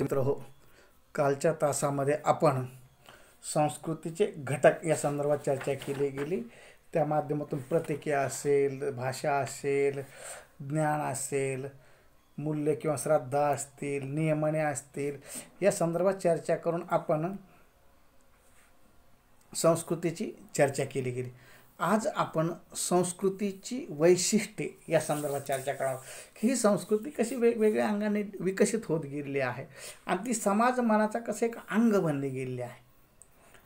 मित्र हो, कालच्या तासामध्ये आपण संस्कृतीचे घटक या संदर्भात चर्चा केली गेली. त्या माध्यमातून प्रतिक्रिया असेल, भाषा असेल, ज्ञान असेल, मूल्य किंवा श्रद्धा असतील, नियमने असतील, या संदर्भात चर्चा करून आपण संस्कृतीची चर्चा केली गेली. आज आपण संस्कृतीची वैशिष्ट्ये या संदर्भात चर्चा करावं की ही संस्कृती कशी वेगवेगळ्या अंगाने विकसित होत गेलेली आहे आणि ती समाज मनाचा कसं एक अंग बनली गेलेली आहे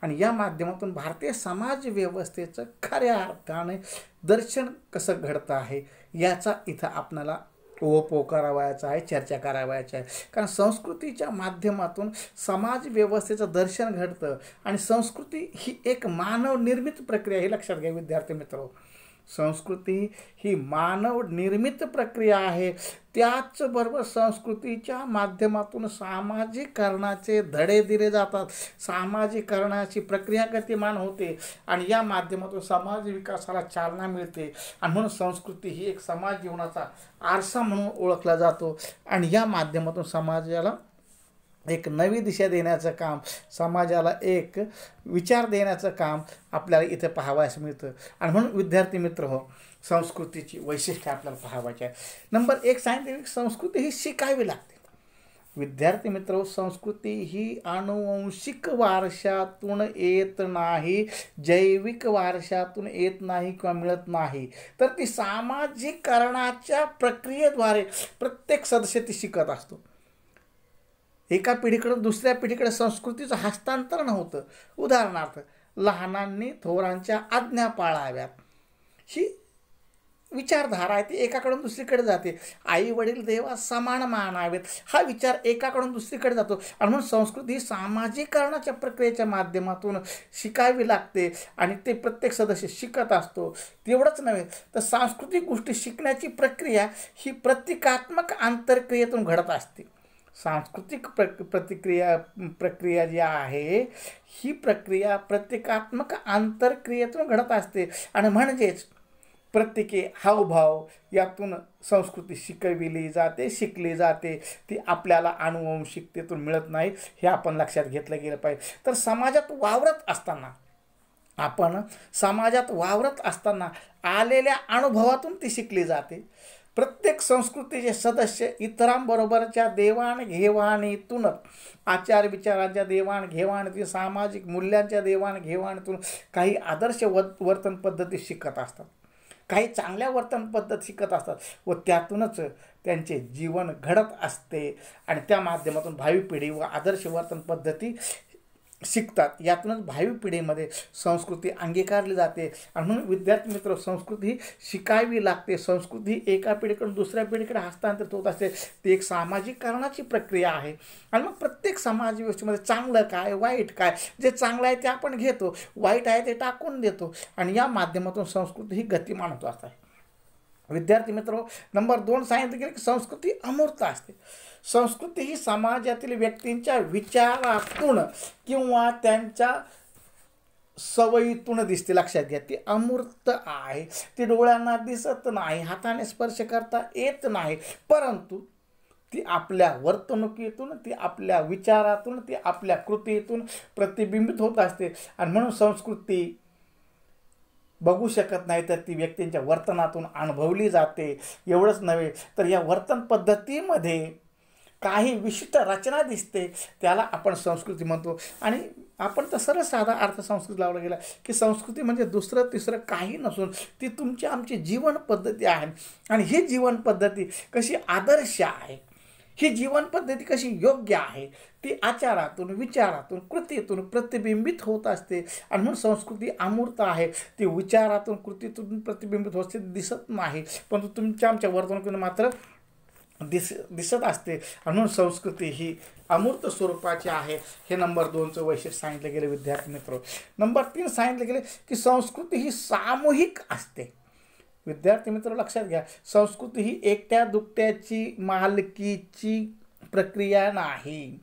आणि या माध्यमातून भारतीय समाज व्यवस्थेचं खऱ्या अर्थाने दर्शन कसं घडतं आहे याचा इथं आपल्याला ओपो करावायचा आहे, चर्चा करावायची आहे. कारण संस्कृतीच्या माध्यमातून समाज व्यवस्थेचं दर्शन घडतं आणि संस्कृती ही एक मानव निर्मित प्रक्रिया हे लक्षात घ्या विद्यार्थी मित्र. संस्कृती ही मानव निर्मित प्रक्रिया आहे. त्याचबरोबर संस्कृतीच्या माध्यमातून सामाजिकरणाचे धडे दिले जातात, सामाजिकरणाची प्रक्रिया गतिमान होते आणि या माध्यमातून समाज विकासाला चालना मिळते आणि म्हणून संस्कृती ही एक समाज जीवनाचा आरसा म्हणून ओळखला जातो आणि या माध्यमातून समाजाला एक नवी दिशा देण्याचं काम, समाजाला एक विचार देण्याचं काम आपल्याला इथे पाहावयास मिळतं आणि म्हणून विद्यार्थी मित्र हो, संस्कृतीची वैशिष्ट्ये आपल्याला पाहावायची आहे. नंबर 1 सांगितले की संस्कृती ही शिकावी लागते. विद्यार्थी मित्र, संस्कृती ही आनुवंशिक वारशातून येत नाही, जैविक वारशातून येत नाही किंवा मिळत नाही, तर ती सामाजिकरणाच्या प्रक्रियेद्वारे प्रत्येक सदस्य ती शिकत असतो. एका पिढीकडून दुसऱ्या पिढीकडे संस्कृतीचं हस्तांतरण होतं. उदाहरणार्थ, लहानांनी थोरांच्या आज्ञा पाळाव्यात ही विचारधारा आहे, ती एकाकडून दुसरीकडे जाते. आई वडील देवा समान मानावेत हा विचार एकाकडून दुसरीकडे जातो आणि म्हणून संस्कृती ही सामाजिकरणाच्या प्रक्रियेच्या माध्यमातून शिकावी लागते आणि ते प्रत्येक सदस्य शिकत असतो. तेवढंच नव्हे तर सांस्कृतिक गोष्टी शिकण्याची प्रक्रिया ही प्रतिकात्मक आंतरक्रियेतून घडत असते. सांस्कृतिक प्रक्रिया जी आहे ही प्रक्रिया प्रतिकात्मक आंतरक्रियेतून घडत असते आणि म्हणजेच प्रत्येकी हावभाव यातून संस्कृती शिकविली जाते, शिकली जाते. ती आपल्याला आनुवंशिकतेतून मिळत नाही, हे आपण लक्षात घेतलं गेलं पाहिजे. तर समाजात वावरत असताना आलेल्या अनुभवातून ती शिकली जाते. प्रत्येक संस्कृतीचे सदस्य इतरांबरोबरच्या देवाणघेवाणीतून, आचार विचारांच्या देवाणघेवाणीतून, सामाजिक मूल्यांच्या देवाणघेवाणीतून काही आदर्श वर्तन पद्धती शिकत असतात, काही चांगल्या वर्तन पद्धती शिकत असतात व त्यातूनच त्यांचे जीवन घडत असते आणि त्या माध्यमातून भावी पिढी व आदर्श वर्तन पद्धती शिकतात. यातूनच भावी पिढीमध्ये संस्कृती अंगीकारली जाते आणि म्हणून विद्यार्थी मित्र, संस्कृती ही शिकावी लागते. संस्कृती ही एका पिढीकडून दुसऱ्या पिढीकडे हस्तांतरित होत असते. ती एक सामाजिकरणाची प्रक्रिया आहे आणि मग प्रत्येक समाज व्यवस्थेमध्ये चांगलं काय, वाईट काय, जे चांगलं आहे ते आपण घेतो, वाईट आहे ते टाकून देतो आणि या माध्यमातून संस्कृती ही गतिमान होत असते. विद्यार्थी मित्र, नंबर 2 सांगितलं गेलं की संस्कृती अमूर्त असते. संस्कृती ही समाजातील व्यक्तींच्या विचारातून किंवा त्यांच्या सवयीतून दिसते. लक्षात घ्या, ती अमूर्त आहे, ती डोळ्यांना दिसत नाही, हाताने स्पर्श करता येत नाही, परंतु ती आपल्या वर्तणुकीतून, ती आपल्या विचारातून, ती आपल्या कृतीतून प्रतिबिंबित होत असते आणि म्हणून संस्कृती बघू शकत नाही तर ती व्यक्तींच्या वर्तनातून अनुभवली जाते. एवढंच नव्हे तर या वर्तन पद्धतीमध्ये काही विशिष्ट रचना दिसते, त्याला आपण संस्कृती म्हणतो. आणि आपण तर सरळ साधा अर्थ संस्कृती लावला गेला की संस्कृती म्हणजे दुसरं तिसरं काही नसून ती तुमची आमची जीवन पद्धती आहे आणि ही जीवन पद्धती कशी आदर्श आहे, ही जीवन पद्धती कशी योग्य आहे, ती आचारातून, विचारातून, कृतीतून प्रतिबिंबित होत असते आणि म्हणून संस्कृती अमूर्त आहे. ती विचारातून, कृतीतून प्रतिबिंबित होते, दिसत नाही, परंतु तुमच्या आमच्या वर्तणुकीतून मात्र दिसत असते आणि म्हणून संस्कृती ही अमूर्त स्वरूपाची आहे. हे नंबर 2चं वैशिष्ट्य सांगितलं गेलं विद्यार्थी मित्र. नंबर 3 सांगितलं गेले की संस्कृती ही सामूहिक असते. विद्यार्थी मित्र लक्षात घ्या, संस्कृती ही एकट्या दुकट्याची मालकीची प्रक्रिया नाही,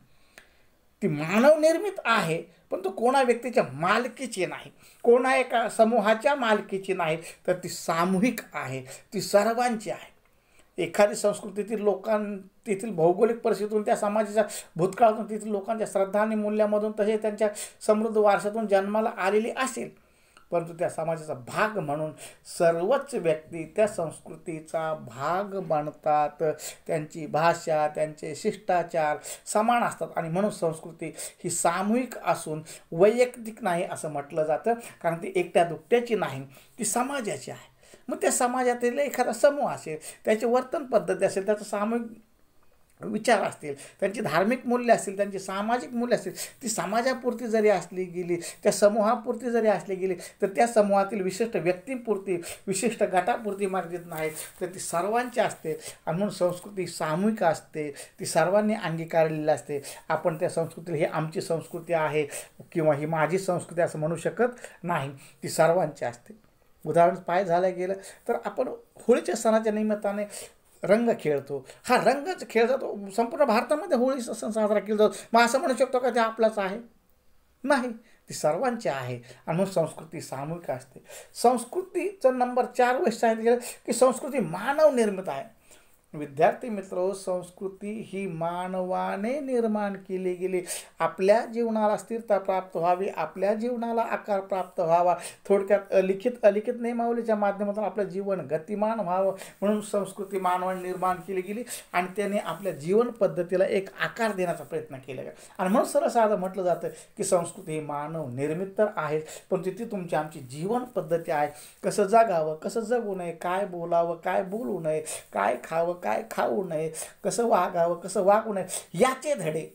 ती मानव निर्मित आहे, पण तो कोणा व्यक्तीच्या मालकीची नाही, कोणा एका समूहाच्या मालकीची नाही, तर ती सामूहिक आहे, ती सर्वांची आहे. एखादी संस्कृतीतील तेथील भौगोलिक परिस्थितीतून, त्या समाजाच्या भूतकाळातून, तेथील लोकांच्या श्रद्धा आणि मूल्यांमधून, तसेच त्यांच्या समृद्ध वारशातून जन्माला आलेली असेल, परंतु त्या समाजाचा भाग म्हणून सर्वच व्यक्ती त्या संस्कृतीचा भाग बनतात. त्यांची भाषा, त्यांचे शिष्टाचार समान असतात आणि म्हणून संस्कृती ही सामूहिक असून वैयक्तिक नाही असं म्हटलं जातं, कारण ती एकट्या दुकट्याची नाही, ती समाजाची आहे. मग त्या समाजातील एखादा समूह असेल, त्याची वर्तन पद्धती असेल, त्याचा सामूहिक विचार असतील, त्यांची धार्मिक मूल्य असतील, त्यांची सामाजिक मूल्य असतील, ती समाजापुरती जरी असली गेली, त्या समूहापुरती जरी असली गेली, तर त्या समूहातील विशिष्ट व्यक्तींपुरती, विशिष्ट गटापुरती मर्यादित नाही, तर ती सर्वांची असते. आणि म्हणून संस्कृती सामूहिक असते, ती सर्वांनी अंगीकारलेली असते. आपण त्या संस्कृतीला ही आमची संस्कृती आहे किंवा ही माझी संस्कृती असं म्हणू शकत नाही, ती सर्वांची असते. उदाहरण पाय झालं गेलं तर आपण होळीच्या सणाच्या निमित्ताने रंग खेळतो. हा रंगच खेळ जातो, संपूर्ण भारतामध्ये होळी सण साजरा केला जातो. मग असं म्हणू शकतो का ते आपलाच आहे? नाही, ती सर्वांची आहे. आणि म्हणून संस्कृती सामूहिक असते. संस्कृतीचं नंबर 4 वैशिष्ट्य सांगितलं गेलं की संस्कृती मानव निर्मित आहे. विद्यार्थी मित्र, संस्कृती ही मानवाने निर्माण केली गेली. आपल्या जीवनाला स्थिरता प्राप्त व्हावी, आपल्या जीवनाला आकार प्राप्त व्हावा, थोडक्यात अलिखित नियमावलीच्या माध्यमातून आपलं जीवन गतिमान व्हावं, म्हणून संस्कृती मानवाने निर्माण केली गेली आणि त्याने आपल्या जीवन पद्धतीला एक आकार देण्याचा प्रयत्न केला गेला. आणि म्हणून सरळ म्हटलं जातं की संस्कृती ही मानव निर्मित तर आहे, पण ती तुमची आमची जीवन पद्धती आहे. कसं जगावं, कसं जगू नये, काय बोलावं, काय बोलू नये, काय खावं, काय खाऊ नये, कसं वागावं, कसं वागू नये, याचे धडे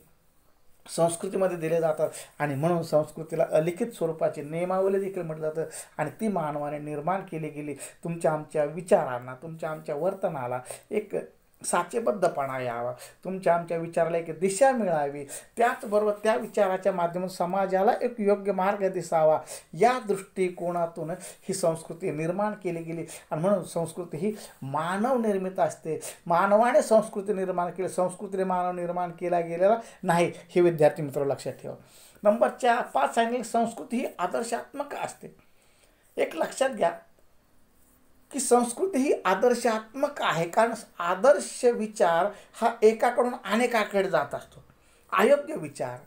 संस्कृतीमध्ये दिले जातात. आणि म्हणून संस्कृतीला अलिखित स्वरूपाची नियमावली देखील म्हटलं जातं आणि ती मानवाने निर्माण केली गेली. तुमच्या आमच्या विचारांना, तुमच्या आमच्या वर्तनाला एक साचेबद्धपणा यावा, तुमच्या आमच्या विचाराला एक दिशा मिळावी, त्याचबरोबर त्या विचाराच्या माध्यमातून समाजाला एक योग्य मार्ग दिसावा, या दृष्टिकोनातून ही संस्कृती निर्माण केली गेली. आणि म्हणून संस्कृती ही मानव निर्मित असते. मानवाने संस्कृती निर्माण केली, संस्कृतीने मानव निर्माण केला गेलेला नाही, हे विद्यार्थी मित्र लक्षात ठेवा. नंबर 5 सांगितले, संस्कृती ही आदर्शात्मक असते. एक लक्षात घ्या की संस्कृती ही आदर्शात्मक आहे, कारण आदर्श विचार हा एकाकडून अनेकाकडे जात असतो. अयोग्य विचार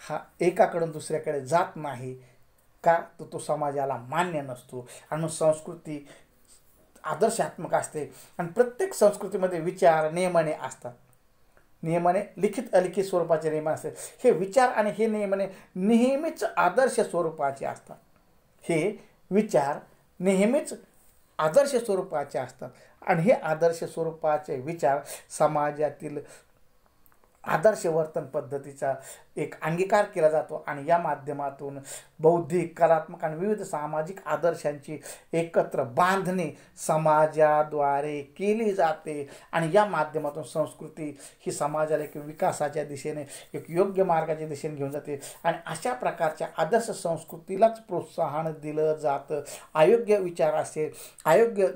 हा एकाकडून दुसऱ्याकडे जात नाही का, तो समाजाला मान्य नसतो. आणि संस्कृती आदर्शात्मक असते आणि प्रत्येक संस्कृतीमध्ये विचार नियमने असतात. नियमने लिखित अलिखित स्वरूपाचे नियम असतात. हे विचार आणि हे नियमने नेहमीच आदर्श स्वरूपाचे असतात. हे विचार नेहमीच आदर्श स्वरूपाचे असतात आणि हे आदर्श स्वरूपाचे विचार समाजातील आदर्श वर्तन पद्धतीचा एक अंगीकार केला जातो आणि या माध्यमातून बौद्धिक, कलात्मक आणि विविध सामाजिक आदर्शांची एकत्र बांधणी समाजाद्वारे केली जाते. आणि या माध्यमातून संस्कृती ही समाजाला एक विकासाच्या दिशेने, एक योग्य मार्गाच्या दिशेने घेऊन जाते आणि अशा प्रकारच्या आदर्श संस्कृतीलाच प्रोत्साहन दिलं जातं. अयोग्य विचार असेल, अयोग्य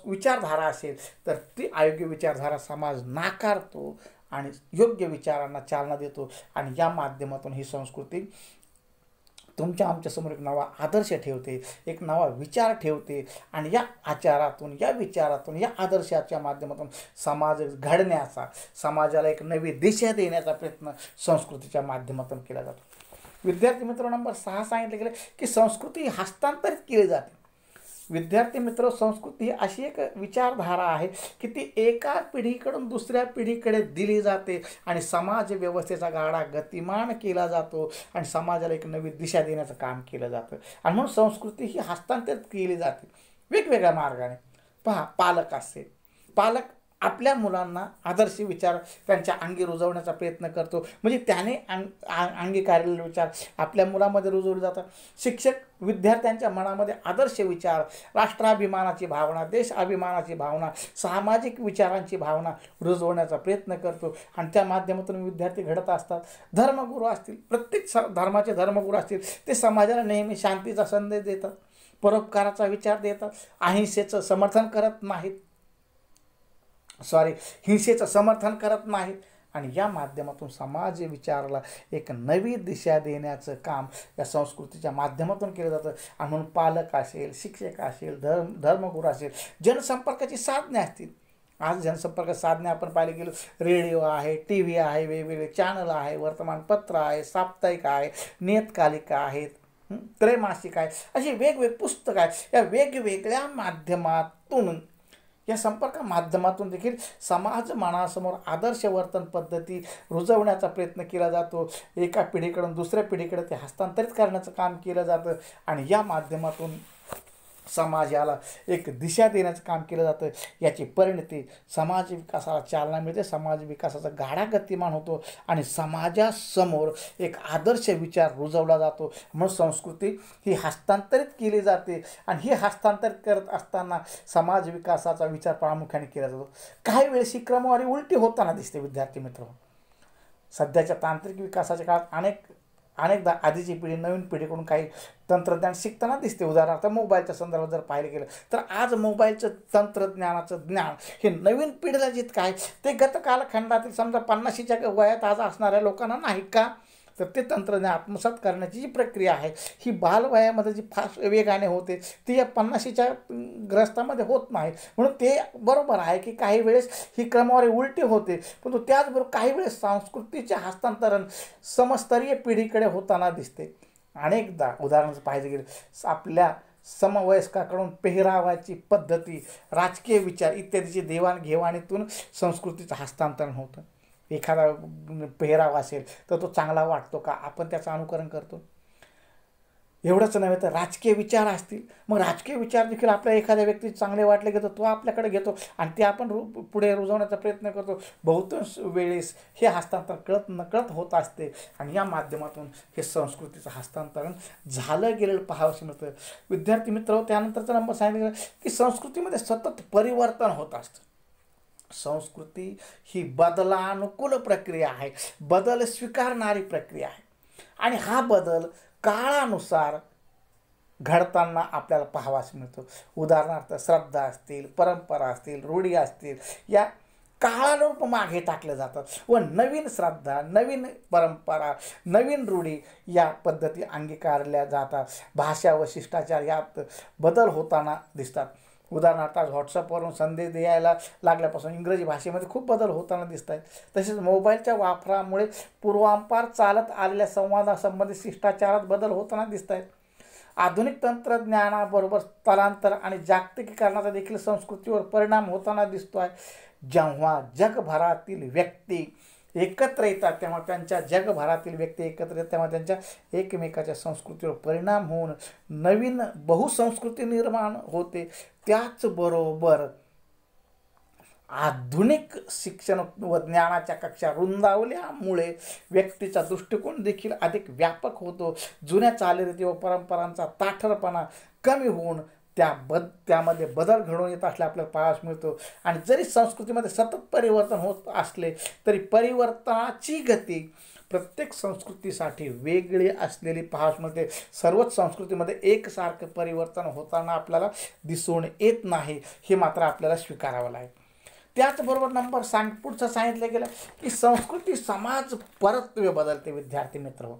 विचारधारा असेल तर ती अयोग्य विचारधारा समाज नाकारतो आणि योग्य विचारांना चालना देतो. आणि या माध्यमातून ही संस्कृती तुमच्या आमच्यासमोर एक नवा आदर्श ठेवते, एक नवा विचार ठेवते आणि या आचारातून, या विचारातून, या आदर्शाच्या माध्यमातून समाज घडण्याचा, समाजाला एक नवी दिशा देण्याचा प्रयत्न संस्कृतीच्या माध्यमातून केला जातो. विद्यार्थी मित्र, नंबर 6 सांगितले गेले की संस्कृती हस्तांतरित केली जाते. विद्यार्थी मित्र, संस्कृती ही अशी एक विचारधारा आहे की ती एका पिढीकडून दुसऱ्या पिढीकडे दिली जाते आणि समाज व्यवस्थेचा गाडा गतिमान केला जातो आणि समाजाला एक नवी दिशा देण्याचं काम केलं जातं. आणि म्हणून संस्कृती ही हस्तांतरित केली जाते वेगवेगळ्या मार्गाने. पहा, पालक असेल, पालक आपल्या मुलांना आदर्श विचार त्यांच्या अंगी रुजवण्याचा प्रयत्न करतो, म्हणजे त्याने अंगीकारलेले विचार आपल्या मुलामध्ये रुजवले जातात. शिक्षक विद्यार्थ्यांच्या मनामध्ये आदर्श विचार, राष्ट्राभिमानाची भावना, देश अभिमानाची भावना, सामाजिक विचारांची भावना रुजवण्याचा प्रयत्न करतो आणि त्या माध्यमातून विद्यार्थी घडत असतात. धर्मगुरू असतील, प्रत्येक धर्माचे धर्मगुरू असतील, ते समाजाला नेहमी शांतीचा संदेश देतात, परोपकाराचा विचार देतात, हिंसेचं समर्थन करत नाहीत आणि या माध्यमातून समाज विचाराला एक नवी दिशा देण्याचं काम या संस्कृतीच्या माध्यमातून केलं जातं. आणि म्हणून पालक असेल, शिक्षक असेल, धर्मगुरू असेल, जनसंपर्काची साधने असतील. आज जनसंपर्क साधने आपण पाहिले गेलो, रेडिओ आहे, टी व्ही आहे, वेगवेगळे चॅनल आहे, वर्तमानपत्र आहे, साप्ताहिक आहे, नियतकालिका आहेत, त्रैमासिक आहे, अशी वेगवेगळी पुस्तकं आहेत. या वेगवेगळ्या माध्यमातून, या संपर्क माध्यमातून देखील समाज मनासमोर आदर्श वर्तन पद्धती रुजवण्याचा प्रयत्न केला जातो. एका पिढीकडून दुसऱ्या पिढीकडे ते हस्तांतरित करण्याचं काम केलं जातं. आणि या माध्यमातून समाजाला एक दिशा देण्याचं काम केलं जातं. याची परिणती समाज विकासाला चालना मिळते, समाज विकासाचा गाडा गतिमान होतो आणि समाजासमोर एक आदर्श विचार रुजवला जातो. म्हणून संस्कृती ही हस्तांतरित केली जाते आणि ही हस्तांतरित करत असताना समाज विकासाचा विचार प्रामुख्याने केला जातो. काही वेळेस ही क्रमवारी उलटी होताना दिसते. विद्यार्थी मित्र, सध्याच्या तांत्रिक विकासाच्या काळात अनेकदा आधीची पिढी नवीन पिढीकडून काही तंत्रज्ञान शिकताना दिसते. उदाहरणार्थ मोबाईलच्या संदर्भात जर पाहिलं गेलं तर आज मोबाईलचं तंत्रज्ञानाचं ज्ञान हे नवीन पिढीला जितकं आहे ते गत कालखंडातील समजा 50च्या वयात आज असणाऱ्या लोकांना नाही का, तर ते तंत्रज्ञान आत्मसात करण्याची जी प्रक्रिया आहे ही बालवयामध्ये जी फास्ट वेगाने होते ती या 50च्या ग्रस्तामध्ये होत नाही. म्हणून ते बरोबर आहे की काही वेळेस ही क्रमवारी उलटी होते, परंतु त्याचबरोबर काही वेळेस संस्कृतीचे हस्तांतरण समस्तरीय पिढीकडे होताना दिसते. अनेकदा उदाहरण पाहिजे गेलं आपल्या समवयस्काकडून पेहरावाची पद्धती, राजकीय विचार इत्यादीची देवाणघेवाणीतून संस्कृतीचं हस्तांतरण होतं. एखादा पेहराव असेल तर तो चांगला वाटतो का, आपण त्याचं अनुकरण करतो. एवढंच नव्हे तर राजकीय विचार असतील, मग राजकीय विचार देखील आपल्या एखाद्या व्यक्ती चांगले वाटले घेतो, तो आपल्याकडे घेतो आणि ते आपण पुढे रुजवण्याचा प्रयत्न करतो. बहुतांश वेळेस हे हस्तांतरण कळत नकळत होत असते आणि या माध्यमातून हे संस्कृतीचं हस्तांतरण झालं गेलेलं पाहावं मिळतं. विद्यार्थी मित्र, त्यानंतरचा नंबर सांगितलं की संस्कृतीमध्ये सतत परिवर्तन होत असतं. संस्कृती ही बदलानुकूल प्रक्रिया आहे, बदल स्वीकारणारी प्रक्रिया आहे आणि हा बदल काळानुसार घडताना आपल्याला पाहावास मिळतो. उदाहरणार्थ श्रद्धा असतील, परंपरा असतील, रूढी असतील, या काळानुरूप मागे टाकले जातात व नवीन श्रद्धा, नवीन परंपरा, नवीन रूढी या पद्धती अंगीकारल्या जातात. भाषा व शिष्टाचार यात बदल होताना दिसतात. उदाहरणार्थ आज व्हॉट्सअपवरून संदेश द्यायला लागल्यापासून इंग्रजी भाषेमध्ये खूप बदल होताना दिसत आहेत. तसेच मोबाईलच्या वापरामुळे पूर्वांपार चालत आलेल्या संवादासंबंधित शिष्टाचारात बदल होताना दिसत आहेत. आधुनिक तंत्रज्ञानाबरोबर स्थलांतर आणि जागतिकीकरणाचा देखील संस्कृतीवर परिणाम होताना दिसतो आहे. जेव्हा जगभरातील व्यक्ती एकत्र येतात तेव्हा त्यांच्या जगभरातील व्यक्ती एकत्र येतात तेव्हा त्यांच्या एकमेकाच्या संस्कृतीवर परिणाम होऊन नवीन बहुसंस्कृती निर्माण होते. त्याचबरोबर आधुनिक शिक्षण व ज्ञानाच्या कक्षा रुंदावल्यामुळे व्यक्तीचा दृष्टिकोन देखील अधिक व्यापक होतो. जुन्या चालीरीती व परंपरांचा ताठरपणा कमी होऊन त्यामध्ये बदल घडून येत असले आपल्याला पाहावयास मिळतो. आणि जरी संस्कृतीमध्ये सतत परिवर्तन होत असले तरी परिवर्तनाची गती प्रत्येक संस्कृतीसाठी वेगळी असलेली पाहावयास मिळते. सर्वच संस्कृतीमध्ये एकसारखं परिवर्तन होताना आपल्याला दिसून येत नाही, हे मात्र आपल्याला स्वीकारावं लागेल. त्याचबरोबर पुढचं सांगितलं गेलं की संस्कृती समाज परत्वे बदलते. विद्यार्थी मित्र,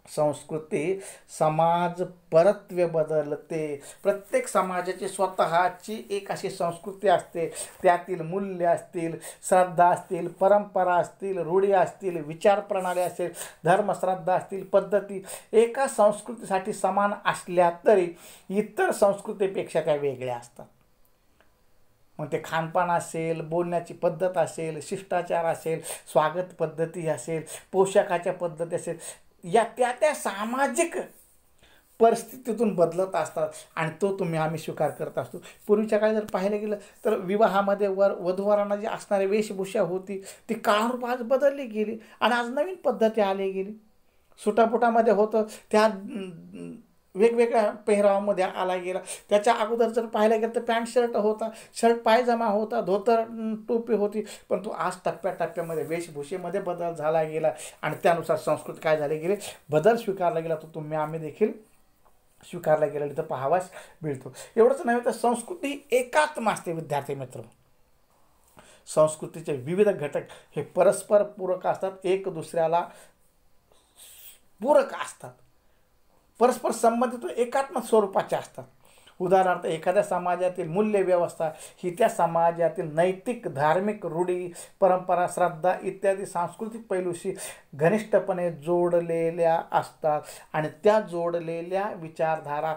संस्कृती समाज परत्वे बदलते. प्रत्येक समाजाची स्वतःची एक अशी संस्कृती असते, त्यातील मूल्य असतील, श्रद्धा असतील, परंपरा असतील, रूढी असतील, विचारप्रणाली असतील, धर्मश्रद्धा असतील, पद्धती एका संस्कृतीसाठी समान असल्या तरी इतर संस्कृतीपेक्षा त्या वेगळ्या असतात. मग ते खानपान असेल, बोलण्याची पद्धत असेल, शिष्टाचार असेल, स्वागत पद्धती असेल, पोशाखाच्या पद्धती असेल, या त्या सामाजिक परिस्थितीतून बदलत असतात आणि तो आम्ही स्वीकार करत असतो. पूर्वीच्या काळी जर पाहायला गेलं तर विवाहामध्ये वधूवरांना जी असणारी वेशभूषा होती ती काळानुरूप आज बदलली गेली आणि आज नवीन पद्धती आली गेली. सुटापुटामध्ये होतं त्या वेगवेगळ्या पेहरावामध्ये आला गेला. त्याच्या अगोदर जर पाहायला गेलं तर पॅन्ट शर्ट होता, शर्ट पायजमा होता, धोतर टोपी होती, परंतु आज टप्प्याटप्प्यामध्ये वेशभूषेमध्ये बदल झाला गेला आणि त्यानुसार संस्कृती काय झाली गेली, बदल स्वीकारला गेला. तो आम्ही देखील स्वीकारला गेला इथं पाहावाच मिळतो. एवढंच नव्हे तर संस्कृती एकात्म असते. विद्यार्थी मित्र, संस्कृतीचे विविध घटक हे परस्पर पूरक असतात, एक दुसऱ्याला पूरक असतात, परस्पर संबंधित एकात्मक स्वरूपाचे असतात. उदाहरणार्थ एखाद्या समाजातील मूल्य व्यवस्था ही त्या समाजातील नैतिक, धार्मिक रूढी, परंपरा, श्रद्धा इत्यादी सांस्कृतिक पैलूशी घनिष्ठपणे जोडलेल्या असतात आणि त्या जोडलेल्या विचारधारा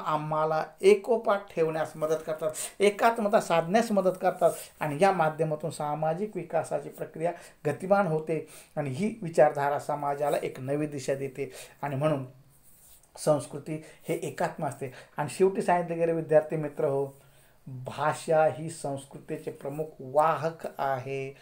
आम्हाला एकोपा ठेवण्यास मदत करतात, एकात्मता साधण्यास मदत करतात आणि या माध्यमातून सामाजिक विकासाची प्रक्रिया गतिमान होते आणि ही विचारधारा समाजाला एक नवी दिशा देते. आणि म्हणून संस्कृती हे एकात्म असते. आणि शेवटी सांगितले गेले विद्यार्थी मित्र हो, भाषा ही संस्कृतीचे प्रमुख वाहक आहे.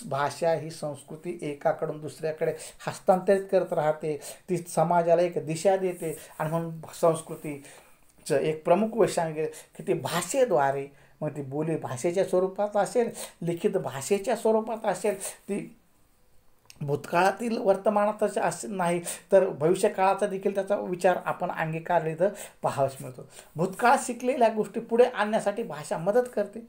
भाषा ही संस्कृती एकाकडून दुसऱ्याकडे हस्तांतरित करत राहते, ती समाजाला एक दिशा देते. आणि म्हणून संस्कृतीचं एक प्रमुख वैशिष्ट्य की ती भाषेद्वारे, मग ती बोली भाषेच्या स्वरूपात असेल, लिखित भाषेच्या स्वरूपात असेल, ती भूतकाळातील वर्तमानात असे नाही तर भविष्यकाळाचा देखील त्याचा विचार आपण अंगीकारले तर पाहावयास मिळतो. भूतकाळात शिकलेल्या गोष्टी पुढे आणण्यासाठी भाषा मदत करते.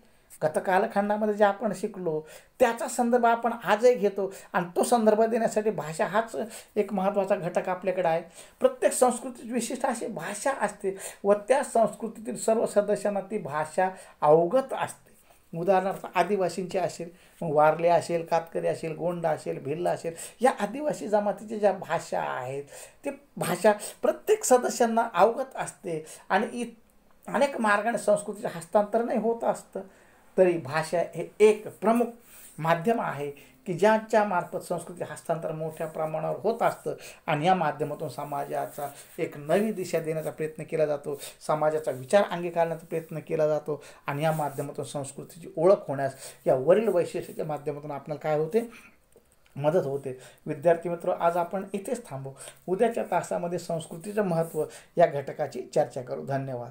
गतकालखंडामध्ये जे आपण शिकलो त्याचा संदर्भ आपण आजही घेतो आणि तो संदर्भ देण्यासाठी भाषा हाच एक महत्त्वाचा घटक आपल्याकडे आहे. प्रत्येक संस्कृतीची विशिष्ट अशी भाषा असते व त्या संस्कृतीतील सर्व सदस्यांना ती भाषा अवगत असते. उदाहरणार्थ आदिवासींची असेल, मग वारले असेल, कातकरी असेल, गोंड असेल, भिल्ल असेल, या आदिवासी जमातीच्या ज्या भाषा आहेत ते भाषा प्रत्येक सदस्यांना अवगत असते आणि अनेक मार्गाने संस्कृतीचे हस्तांतरणही होत असतं. तरी भाषा हे एक प्रमुख माध्यम आहे की ज्याच्या मार्फत संस्कृती हस्तांतरण मोठ्या प्रमाणावर होत असतं आणि या माध्यमातून समाजाचा एक नवी दिशा देण्याचा प्रयत्न केला जातो, समाजाचा विचार अंगीकारण्याचा प्रयत्न केला जातो आणि या माध्यमातून संस्कृतीची ओळख होण्यास या वरील वैशिष्ट्याच्या माध्यमातून आपल्याला काय होते, मदत होते. विद्यार्थी मित्र, आज आपण इथेच थांबू. उद्याच्या तासामध्ये संस्कृतीचं महत्त्व या घटकाची चर्चा करू. धन्यवाद.